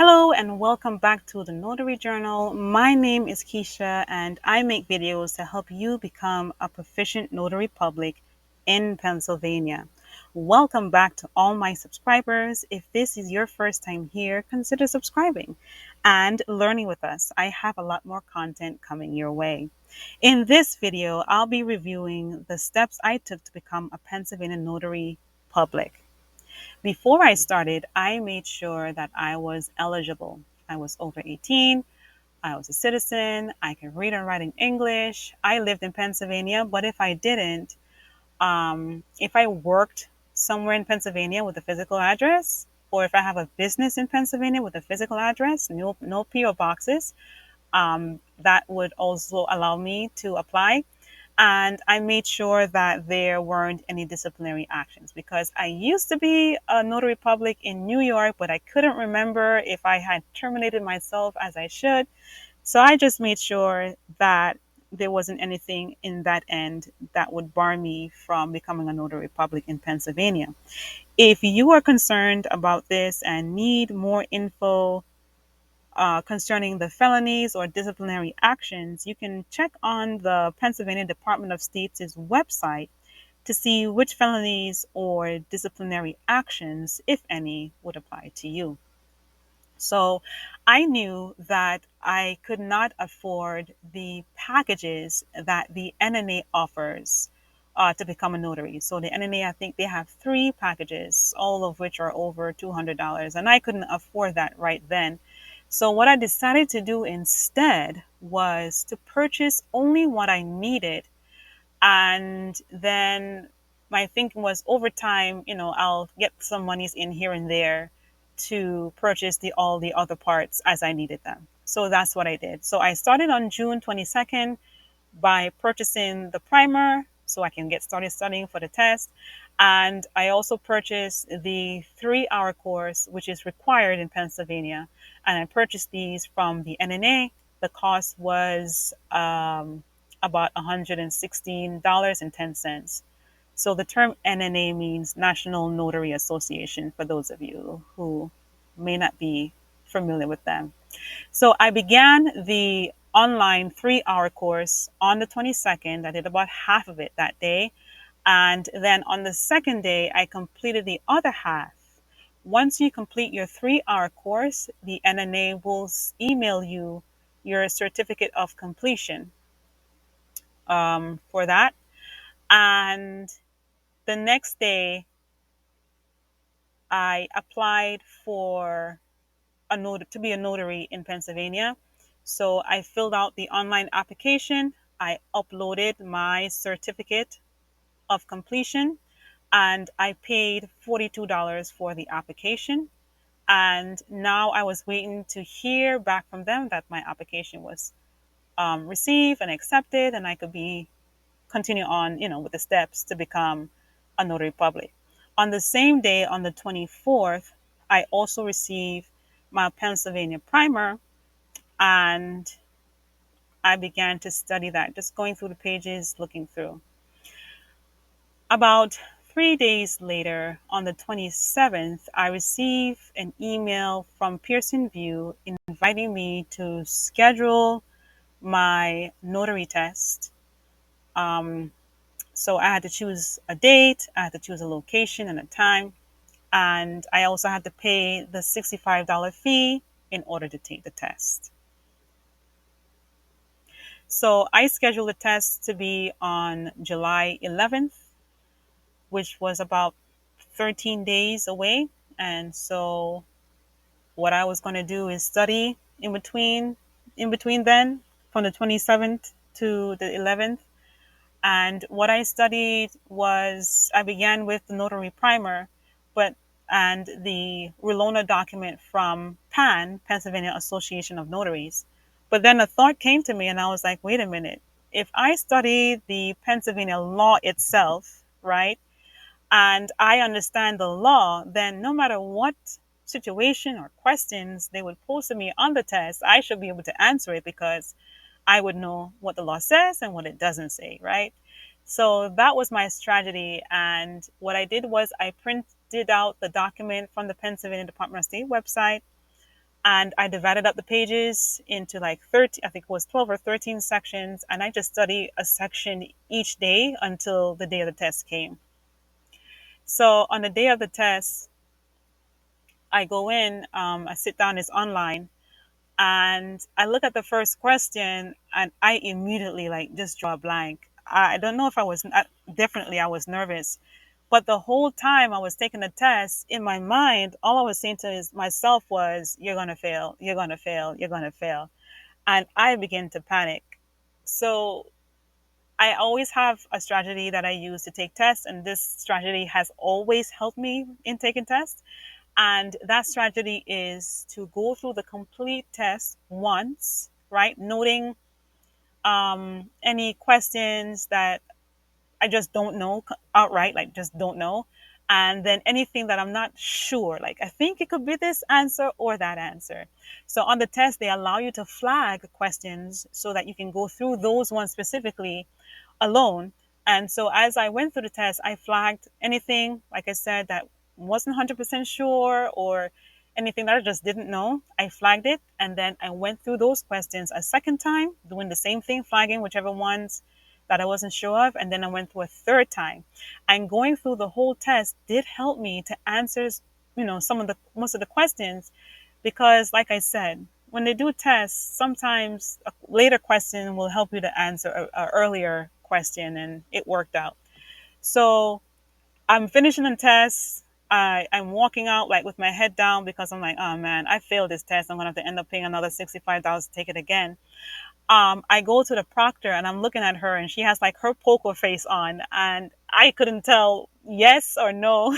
Hello and welcome back to the Notary Journal. My name is Keisha and I make videos to help you become a proficient notary public in Pennsylvania. Welcome back to all my subscribers. If this is your first time here, consider subscribing and learning with us. I have a lot more content coming your way. In this video, I'll be reviewing the steps I took to become a Pennsylvania notary public. Before I started, I made sure that I was eligible. I was over 18. I was a citizen. I could read and write in English. I lived in Pennsylvania, but if I didn't, if I worked somewhere in Pennsylvania with a physical address, or if I have a business in Pennsylvania with a physical address, no PO boxes, that would also allow me to apply. And I made sure that there weren't any disciplinary actions because I used to be a notary public in New York, but I couldn't remember if I had terminated myself as I should. So I just made sure that there wasn't anything in that end that would bar me from becoming a notary public in Pennsylvania. If you are concerned about this and need more info concerning the felonies or disciplinary actions, you can check on the Pennsylvania Department of State's website to see which felonies or disciplinary actions, if any, would apply to you. So I knew that I could not afford the packages that the NNA offers to become a notary. So the NNA, I think they have three packages, all of which are over $200, and I couldn't afford that right then. So what I decided to do instead was to purchase only what I needed, and then my thinking was over time, I'll get some monies in here and there to purchase the all the other parts as I needed them. So that's what I did. So I started on June 22nd by purchasing the primer so I can get started studying for the test. And I also purchased the 3 hour course, which is required in Pennsylvania. And I purchased these from the NNA. The cost was about $116.10. So the term NNA means National Notary Association for those of you who may not be familiar with them. So I began the online 3 hour course on the 22nd. I did about half of it that day. And then on the second day, I completed the other half. Once you complete your 3 hour course, the NNA will email you your certificate of completion for that. And the next day, I applied for to be a notary in Pennsylvania. So I filled out the online application. I uploaded my certificate of completion and I paid $42 for the application. And now I was waiting to hear back from them that my application was received and accepted, and I could be continue on, with the steps to become a notary public. On the same day, on the 24th, I also received my Pennsylvania primer, and I began to study that, just going through the pages, looking through. About 3 days later, on the 27th, I received an email from Pearson VUE inviting me to schedule my notary test. So I had to choose a date, I had to choose a location and a time, and I also had to pay the $65 fee in order to take the test. So I scheduled the test to be on July 11th, which was about 13 days away. And so what I was going to do is study in between then, from the 27th to the 11th. And what I studied was, I began with the notary primer, and the Relona document from PAN, Pennsylvania Association of Notaries. But then a thought came to me and I was like, wait a minute. If I study the Pennsylvania law itself, right, and I understand the law, then no matter what situation or questions they would pose to me on the test, I should be able to answer it because I would know what the law says and what it doesn't say, right? So that was my strategy. And what I did was I printed out the document from the Pennsylvania Department of State website. And I divided up the pages into like 13, I think it was 12 or 13 sections. And I just studied a section each day until the day of the test came. So on the day of the test, I go in, I sit down, it's online, and I look at the first question and I immediately like just draw a blank. I don't know if definitely I was nervous, but the whole time I was taking the test in my mind, all I was saying to myself was, you're going to fail, you're going to fail, you're going to fail. And I began to panic. So I always have a strategy that I use to take tests, and this strategy has always helped me in taking tests. And that strategy is to go through the complete test once, right? Noting any questions that I just don't know outright, like just don't know. And then anything that I'm not sure, like I think it could be this answer or that answer. So on the test, they allow you to flag questions so that you can go through those ones specifically alone. And so as I went through the test, I flagged anything, like I said, that wasn't 100% sure or anything that I just didn't know. I flagged it. And then I went through those questions a second time, doing the same thing, flagging whichever ones that I wasn't sure of. And then I went through a third time. And going through the whole test did help me to answer, most of the questions because, like I said, when they do tests, sometimes a later question will help you to answer a earlier question, and it worked out. So I'm finishing the test. I'm walking out like with my head down because I'm like, oh man, I failed this test. I'm gonna have to end up paying another $65 to take it again. I go to the proctor and I'm looking at her, and she has like her poker face on, and I couldn't tell yes or no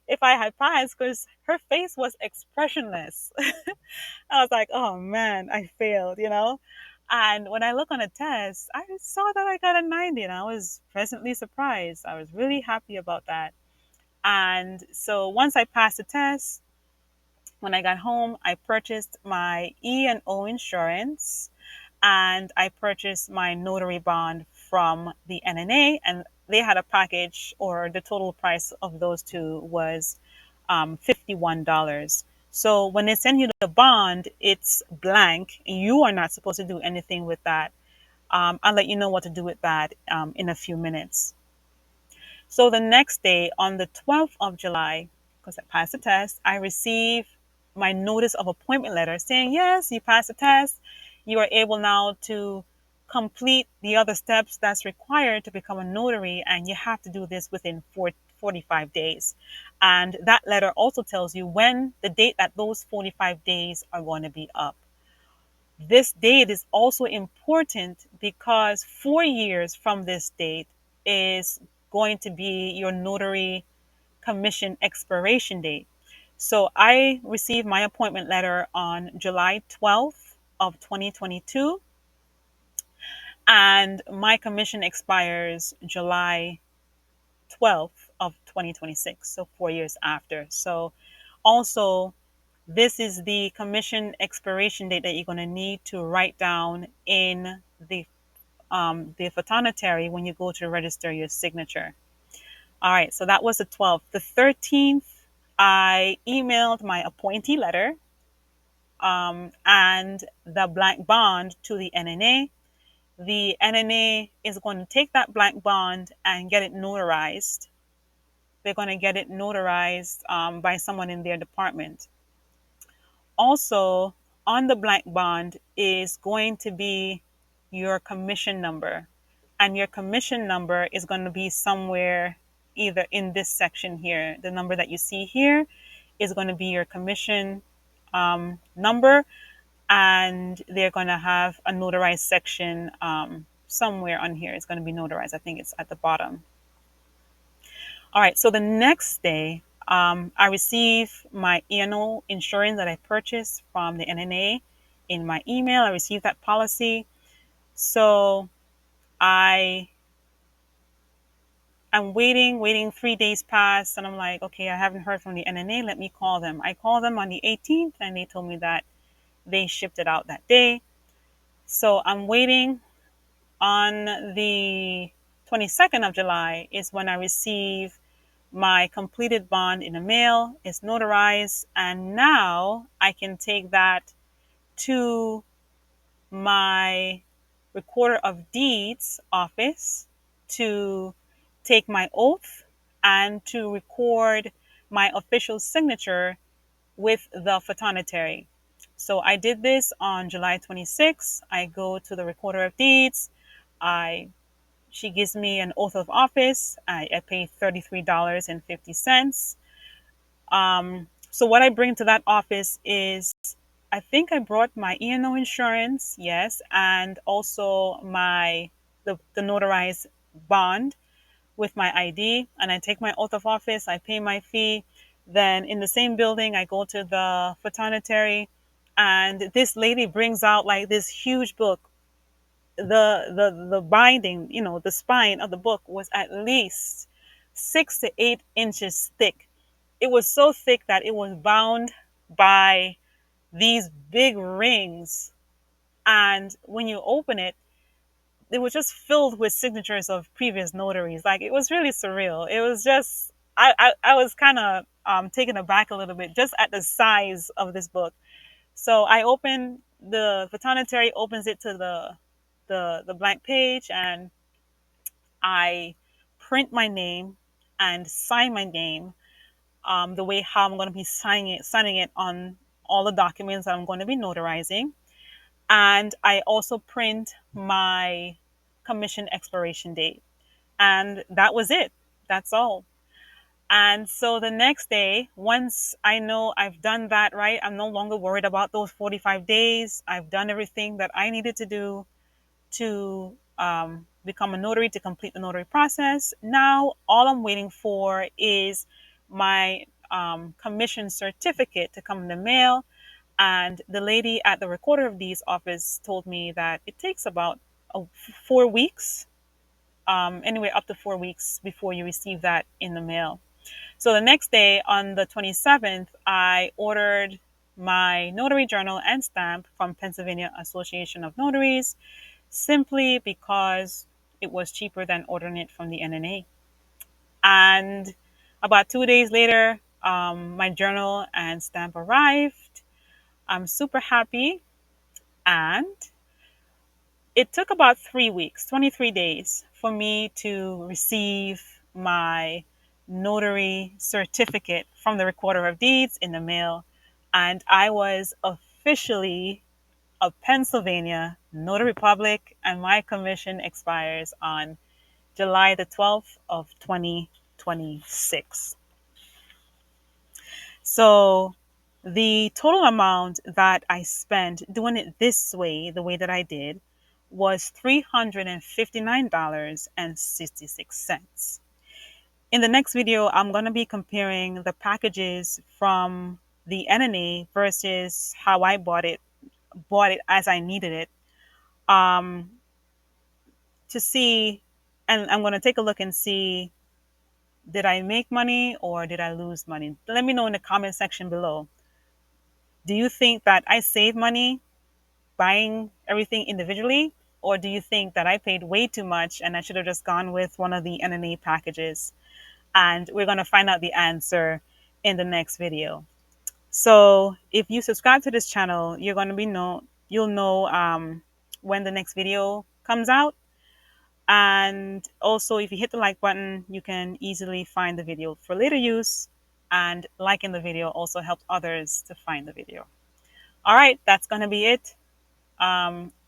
if I had passed because her face was expressionless. I was like, oh man, I failed. And when I look on a test, I saw that I got a 90 and I was pleasantly surprised. I was really happy about that. And so once I passed the test, when I got home, I purchased my E&O insurance and I purchased my notary bond from the NNA, and they had a package, or the total price of those two was $51. So when they send you the bond, it's blank. You are not supposed to do anything with that. I'll let you know what to do with that in a few minutes. So the next day, on the 12th of July, because I passed the test, I received my notice of appointment letter saying, yes, you passed the test. You are able now to complete the other steps that's required to become a notary, and you have to do this within 45 days. And that letter also tells you when the date that those 45 days are going to be up. This date is also important because 4 years from this date is going to be your notary commission expiration date. So I received my appointment letter on July 12th of 2022, and my commission expires July 12th of 2026, so 4 years after. So also, this is the commission expiration date that you're going to need to write down in the photonotary when you go to register your signature. All right, so that was the 12th. The 13th, I emailed my appointee letter and the blank bond to the NNA. The NNA is going to take that blank bond and get it notarized. They're going to get it notarized by someone in their department. Also, on the blank bond is going to be your commission number. And your commission number is going to be somewhere either in this section here. The number that you see here is going to be your commission number, and they're going to have a notarized section somewhere on here. It's going to be notarized. I think it's at the bottom. All right, so the next day, I receive my E&O insurance that I purchased from the NNA in my email. I received that policy. So I am waiting. 3 days pass, and I'm like, okay, I haven't heard from the NNA. Let me call them. I called them on the 18th, and they told me that they shipped it out that day. So I'm waiting. On the 22nd of July is when I receive my completed bond in the mail. It's notarized, and now I can take that to my recorder of deeds office to take my oath and to record my official signature with the photonetary. So I did this on July 26th. I go to the recorder of deeds. I She gives me an oath of office. I pay $33.50. So what I bring to that office is, I think I brought my E&O insurance, yes, and also the notarized bond with my ID, and I take my oath of office. I pay my fee. Then in the same building, I go to the photonetary, and this lady brings out like this huge book. The binding, the spine of the book was at least 6 to 8 inches thick. It was so thick that it was bound by these big rings. And when you open it, it was just filled with signatures of previous notaries. Like, it was really surreal. It was just, I was kind of taken aback a little bit just at the size of this book. So I open the photonetary, opens it to the blank page, and I print my name and sign my name, the way how I'm going to be signing it on all the documents that I'm going to be notarizing. And I also print my commission expiration date. And that was it. That's all. And so the next day, once I know I've done that right, I'm no longer worried about those 45 days. I've done everything that I needed to do to become a notary, to complete the notary process. Now, all I'm waiting for is my commission certificate to come in the mail. And the lady at the recorder of deeds office told me that it takes about 4 weeks, anyway, up to 4 weeks before you receive that in the mail. So the next day, on the 27th, I ordered my notary journal and stamp from Pennsylvania Association of Notaries, simply because it was cheaper than ordering it from the NNA. And about 2 days later, my journal and stamp arrived. I'm super happy. And it took about 3 weeks, 23 days, for me to receive my notary certificate from the recorder of deeds in the mail. And I was officially a Pennsylvania notary public, and my commission expires on July the 12th of 2026. So the total amount that I spent doing it this way, the way that I did, was $359.66. In the next video, I'm going to be comparing the packages from the NNA versus how I bought it as I needed it, um, to see, and I'm going to take a look and see, did I make money or did I lose money? Let me know in the comment section below. Do you think that I saved money buying everything individually? Or do you think that I paid way too much and I should have just gone with one of the NNA packages? And we're going to find out the answer in the next video. So if you subscribe to this channel, you'll know when the next video comes out. And also, if you hit the like button, you can easily find the video for later use. And liking the video also helps others to find the video. All right, that's going to be it.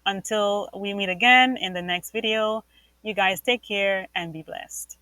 Until we meet again in the next video, you guys take care and be blessed.